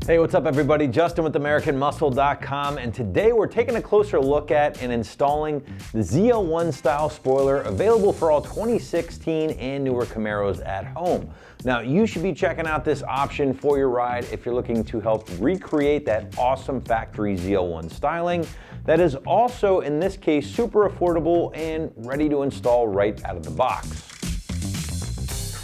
Hey, what's up everybody? Justin with AmericanMuscle.com, and today we're taking a closer look at and installing the ZL1 style spoiler available for all 2016 and newer Camaros at home. Now, you should be checking out this option for your ride if you're looking to help recreate that awesome factory ZL1 styling that is also, in this case, super affordable and ready to install right out of the box.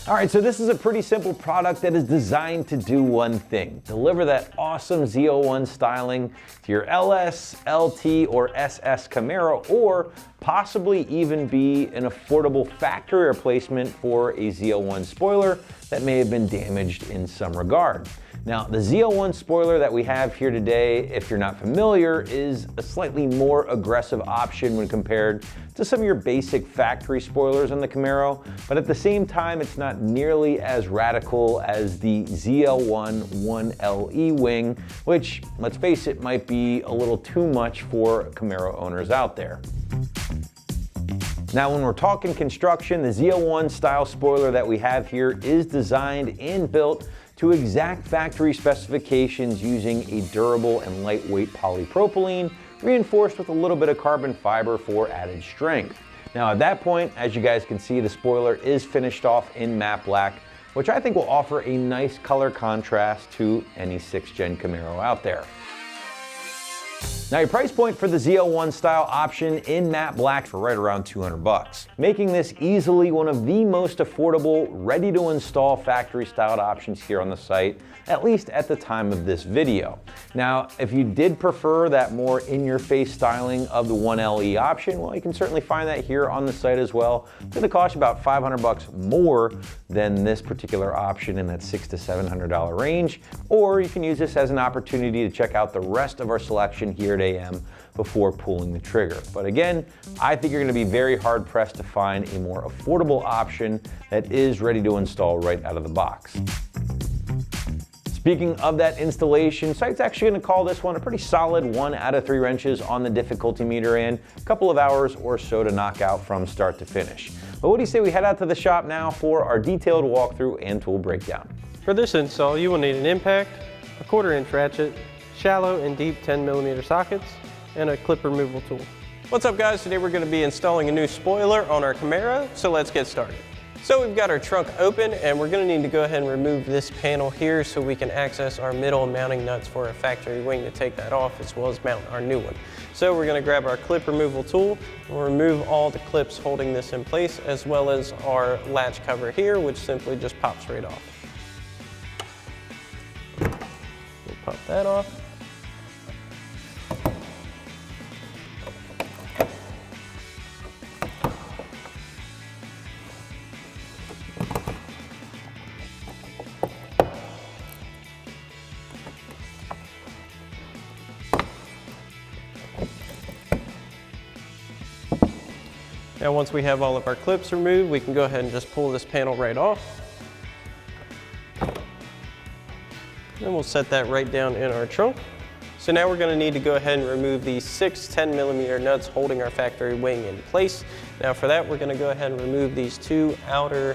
All right, so this is a pretty simple product that is designed to do one thing: deliver that awesome ZL1 styling to your LS, LT, or SS Camaro, or possibly even be an affordable factory replacement for a ZL1 spoiler that may have been damaged in some regard. Now, the ZL1 spoiler that we have here today, if you're not familiar, is a slightly more aggressive option when compared to some of your basic factory spoilers on the Camaro, but at the same time, it's not nearly as radical as the ZL1 1LE wing, which, let's face it, might be a little too much for Camaro owners out there. Now, when we're talking construction, the ZL1 style spoiler that we have here is designed and built to exact factory specifications using a durable and lightweight polypropylene, reinforced with a little bit of carbon fiber for added strength. Now at that point, as you guys can see, the spoiler is finished off in matte black, which I think will offer a nice color contrast to any 6th gen Camaro out there. Now, your price point for the ZL1 style option in matte black for right around $200, making this easily one of the most affordable, ready to install factory styled options here on the site, at least at the time of this video. Now, if you did prefer that more in-your-face styling of the 1LE option, well, you can certainly find that here on the site as well. It's gonna cost you about $500 more than this particular option in that $600 to $700 range, or you can use this as an opportunity to check out the rest of our selection here at AM before pulling the trigger. But again, I think you're going to be very hard pressed to find a more affordable option that is ready to install right out of the box. Speaking of that installation, site's actually going to call this one a pretty solid 1 out of 3 wrenches on the difficulty meter and a couple of hours or so to knock out from start to finish. But what do you say we head out to the shop now for our detailed walkthrough and tool breakdown? For this install, you will need an impact, a 1/4-inch ratchet, shallow and deep 10mm sockets, and a clip removal tool. What's up guys, today we're going to be installing a new spoiler on our Camaro, so let's get started. So we've got our trunk open and we're going to need to go ahead and remove this panel here so we can access our middle mounting nuts for a factory wing to take that off, as well as mount our new one. So we're going to grab our clip removal tool and we'll remove all the clips holding this in place, as well as our latch cover here, which simply just pops right off. We'll pop that off. Now once we have all of our clips removed, we can go ahead and just pull this panel right off. And we'll set that right down in our trunk. So now we're going to need to go ahead and remove these 6 10mm nuts holding our factory wing in place. Now for that, we're going to go ahead and remove these 2 outer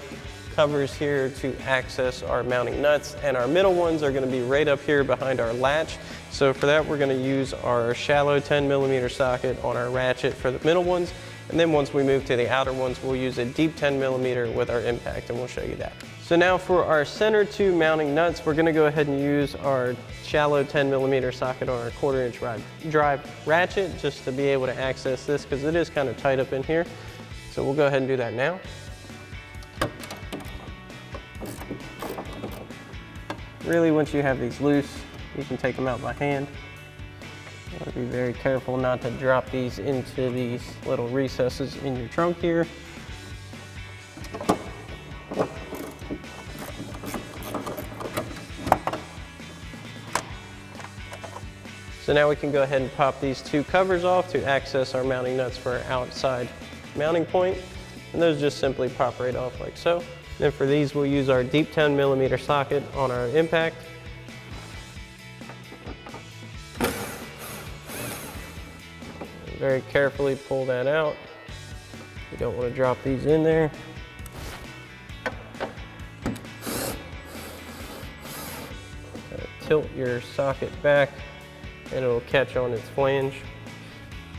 covers here to access our mounting nuts, and our middle ones are going to be right up here behind our latch. So for that, we're going to use our shallow 10mm socket on our ratchet for the middle ones. And then once we move to the outer ones, we'll use a deep 10mm with our impact, and we'll show you that. So now for our center 2 mounting nuts, we're gonna go ahead and use our shallow 10mm socket on our 1/4-inch drive ratchet, just to be able to access this, because it is kind of tight up in here. So we'll go ahead and do that now. Really, once you have these loose, you can take them out by hand. You want to be very careful not to drop these into these little recesses in your trunk here. So now we can go ahead and pop these 2 covers off to access our mounting nuts for our outside mounting point. And those just simply pop right off like so. Then for these, we'll use our deep 10mm socket on our impact. Very carefully pull that out. You don't want to drop these in there. tilt your socket back and it'll catch on its flange.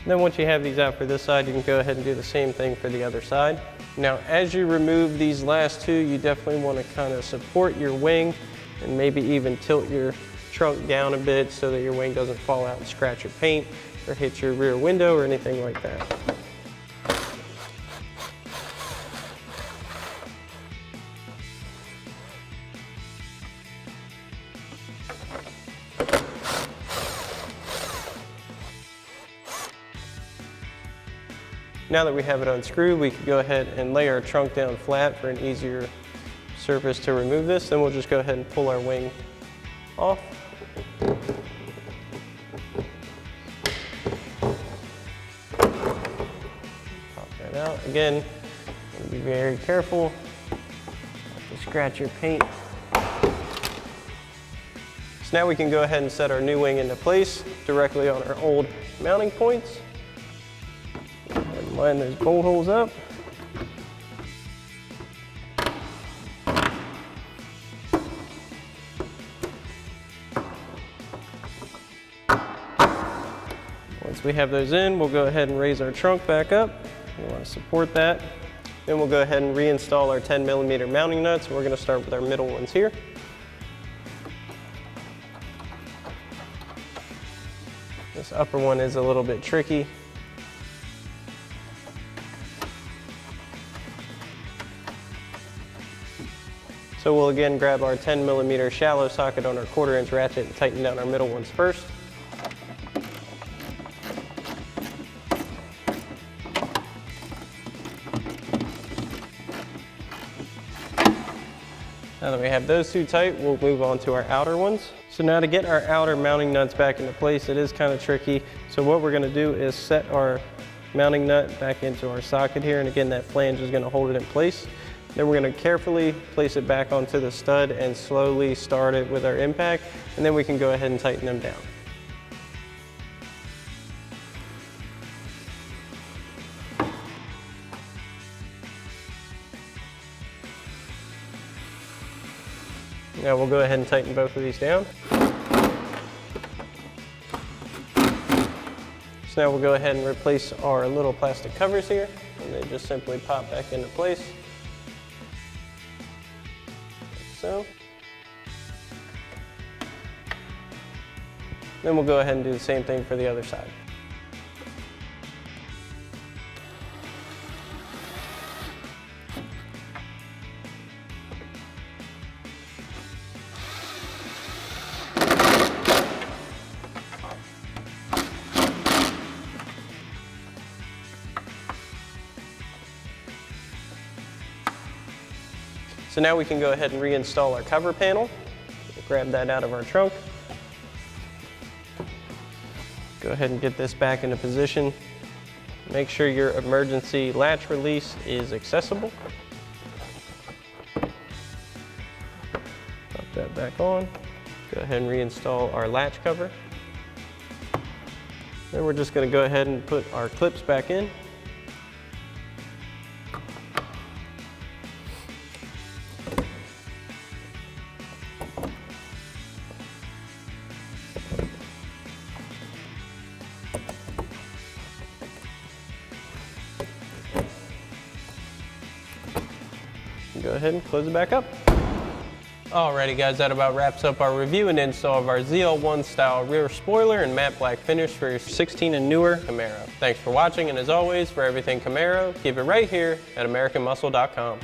And then once you have these out for this side, you can go ahead and do the same thing for the other side. Now, as you remove these last two, you definitely want to kind of support your wing and maybe even tilt your trunk down a bit so that your wing doesn't fall out and scratch your paint or hit your rear window or anything like that. Now that we have it unscrewed, we can go ahead and lay our trunk down flat for an easier surface to remove this. Then we'll just go ahead and pull our wing off. Pop that out. Again, be very careful not to scratch your paint. So now we can go ahead and set our new wing into place directly on our old mounting points. Line those bolt holes up. Once we have those in, we'll go ahead and raise our trunk back up. We want to support that. Then we'll go ahead and reinstall our 10mm mounting nuts. We're going to start with our middle ones here. This upper one is a little bit tricky. So we'll again grab our 10mm shallow socket on our 1/4" ratchet and tighten down our middle ones first. Now that we have those two tight, we'll move on to our outer ones. So now to get our outer mounting nuts back into place, it is kind of tricky. So what we're going to do is set our mounting nut back into our socket here, and again that flange is going to hold it in place. Then we're going to carefully place it back onto the stud and slowly start it with our impact, and then we can go ahead and tighten them down. Now we'll go ahead and tighten both of these down. So now we'll go ahead and replace our little plastic covers here, and they just simply pop back into place. So. Then we'll go ahead and do the same thing for the other side. So now we can go ahead and reinstall our cover panel. We'll grab that out of our trunk. Go ahead and get this back into position. Make sure your emergency latch release is accessible. Pop that back on. Go ahead and reinstall our latch cover. Then we're just going to go ahead and put our clips back in. Go ahead and close it back up. Alrighty guys, that about wraps up our review and install of our ZL1 style rear spoiler and matte black finish for your 16 and newer Camaro. Thanks for watching, and as always, for everything Camaro, keep it right here at AmericanMuscle.com.